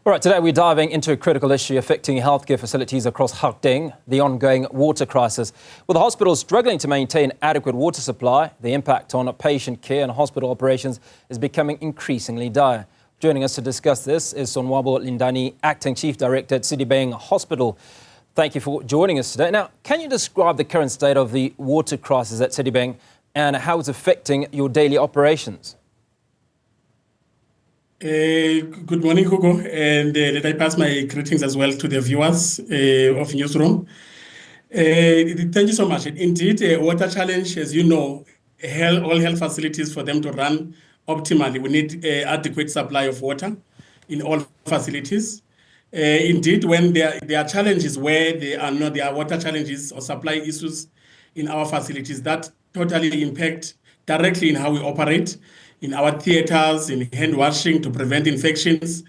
All right, today we're diving into a critical issue affecting healthcare facilities across Gauteng, the ongoing water crisis. With the hospital struggling to maintain adequate water supply, the impact on patient care and hospital operations is becoming increasingly dire. Joining us to discuss this is Sonwabo Lindani, Acting Chief Director at Sedibeng Hospital. Thank you for joining us today. Now, can you describe the current state of the water crisis at Sedibeng and how it's affecting your daily operations? Good morning, Hugo, and let I pass my greetings as well to the viewers of Newzroom. Thank you so much. Indeed, water challenge, as you know, all health facilities, for them to run optimally, we need adequate supply of water in all facilities. Indeed, when there are challenges where there are water challenges or supply issues in our facilities, that totally impact directly in how we operate. In our theaters, in hand washing to prevent infections.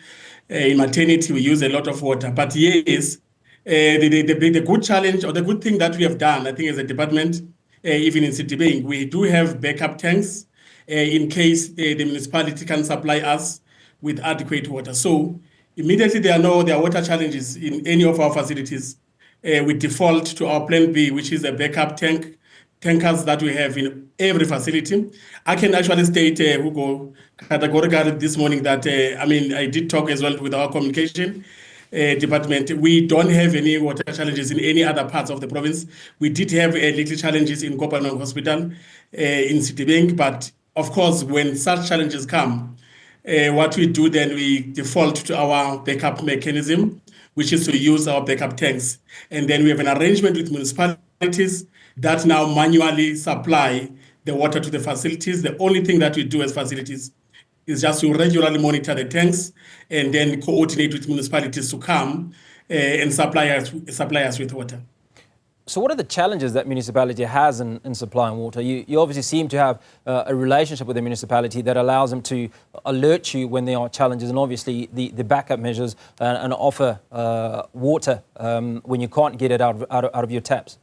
In maternity, we use a lot of water. But yes, the good challenge or the good thing that we have done, I think as a department, even in Sedibeng, we do have backup tanks in case the municipality can supply us with adequate water. So immediately there are water challenges in any of our facilities. We default to our plan B, which is a backup tankers that we have in every facility. I can actually state, Hugo, categorically this morning that, I did talk as well with our communication department. We don't have any water challenges in any other parts of the province. We did have little challenges in Gauteng Hospital in Sedibeng, but of course, when such challenges come, what we do then, we default to our backup mechanism, which is to use our backup tanks. And then we have an arrangement with municipalities that now manually supply the water to the facilities. The only thing that we do as facilities is just to regularly monitor the tanks and then coordinate with municipalities to come and supply us with water. So what are the challenges that municipality has in supplying water? You obviously seem to have a relationship with the municipality that allows them to alert you when there are challenges, and obviously the backup measures and offer water when you can't get it out of your taps.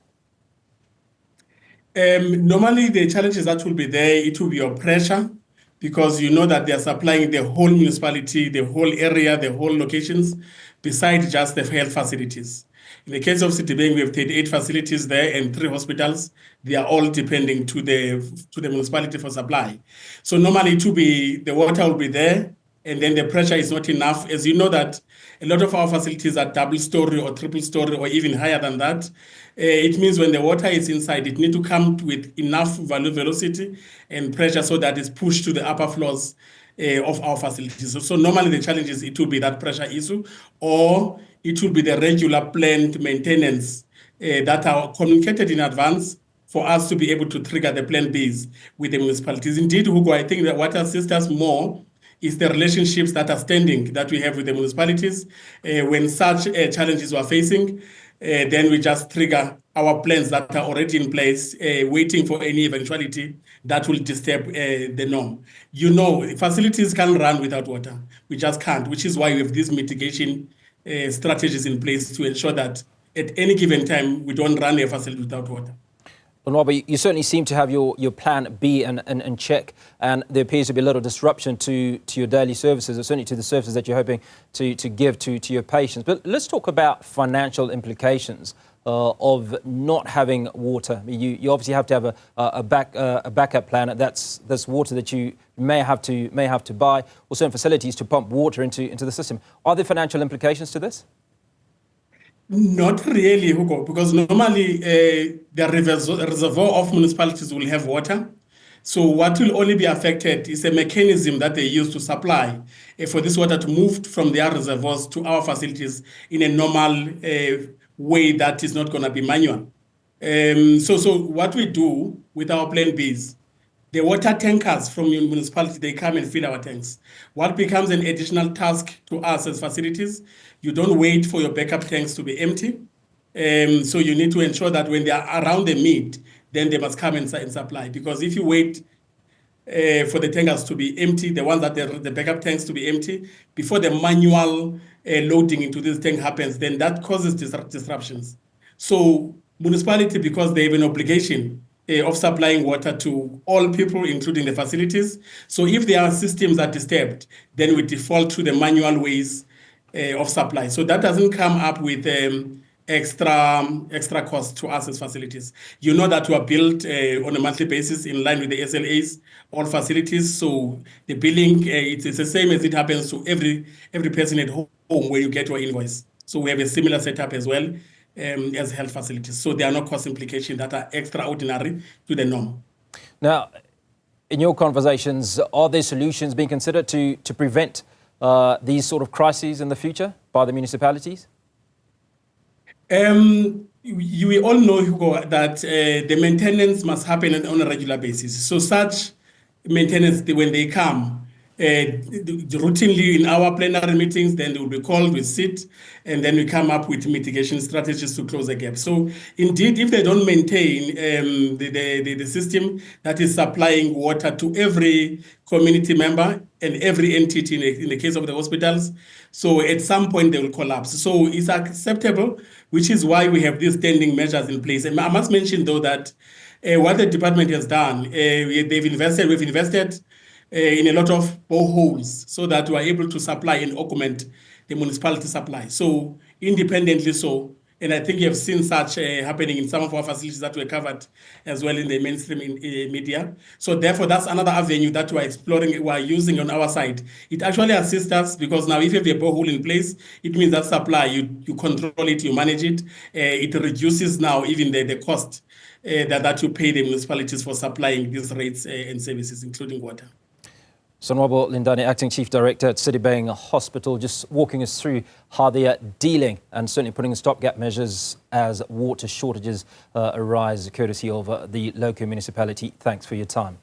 Normally, the challenges that will be there, it will be your pressure, because you know that they are supplying the whole municipality, the whole area, the whole locations, besides just the health facilities. In the case of Sedibeng, we have 38 facilities there and 3 hospitals. They are all depending to the municipality for supply. So normally it will be, the water will be there, and then the pressure is not enough. As you know that a lot of our facilities are double-story or triple-story or even higher than that. It means when the water is inside, it needs to come with enough velocity and pressure so that it's pushed to the upper floors of our facilities. So normally the challenge is it will be that pressure issue, or it will be the regular planned maintenance that are communicated in advance for us to be able to trigger the plan Bs with the municipalities. Indeed, Hugo, I think that what assists us more is the relationships that are standing that we have with the municipalities. When such challenges we're facing, then we just trigger our plans that are already in place, waiting for any eventuality that will disturb the norm. You know, facilities can't run without water. We just can't, which is why we have these mitigation strategies in place to ensure that at any given time, we don't run a facility without water. Sonwabo, you certainly seem to have your plan B in check, and there appears to be a little disruption to your daily services, or certainly to the services that you're hoping to give to your patients. But let's talk about financial implications of not having water. You obviously have to have a backup plan. That's water that you may have to buy, or certain facilities to pump water into the system. Are there financial implications to this? Not really, Hugo, because normally the reservoir of municipalities will have water. So what will only be affected is a mechanism that they use to supply for this water to move from their reservoirs to our facilities in a normal way that is not going to be manual. So what we do with our plan Bs, the water tankers from your municipality, they come and fill our tanks. What becomes an additional task to us as facilities, you don't wait for your backup tanks to be empty. So you need to ensure that when they are around the mid, then they must come and supply. Because if you wait for the tankers to be empty, the ones that the backup tanks to be empty, before the manual loading into this tank happens, then that causes disruptions. So municipality, because they have an obligation of supplying water to all people, including the facilities. So if their systems are disturbed, then we default to the manual ways of supply. So that doesn't come up with extra cost to us as facilities. You know that we are built on a monthly basis in line with the SLAs, all facilities. So the billing, it's the same as it happens to every person at home where you get your invoice. So we have a similar setup as well as health facilities. So there are no cost implications that are extraordinary to the norm. Now, in your conversations, are there solutions being considered to prevent these sort of crises in the future by the municipalities? We all know, Hugo, that the maintenance must happen on a regular basis. So such maintenance, when they come, routinely in our plenary meetings, then they will be called, we sit, and then we come up with mitigation strategies to close the gap. So indeed, if they don't maintain the system that is supplying water to every community member and every entity in the case of the hospitals, so at some point they will collapse. So it's acceptable, which is why we have these standing measures in place. And I must mention, though, that what the department has done, we've invested in a lot of boreholes so that we are able to supply and augment the municipality supply. So independently so, and I think you have seen such happening in some of our facilities that were covered as well in the mainstream media. So therefore, that's another avenue that we're exploring, we're using on our side. It actually assists us because now if you have a borehole in place, it means that supply, you control it, you manage it. It reduces now even the cost that you pay the municipalities for supplying these rates and services, including water. Sonwabo Lindani, Acting Chief Director at Sedibeng Hospital, just walking us through how they are dealing and certainly putting in stopgap measures as water shortages arise, courtesy of the local municipality. Thanks for your time.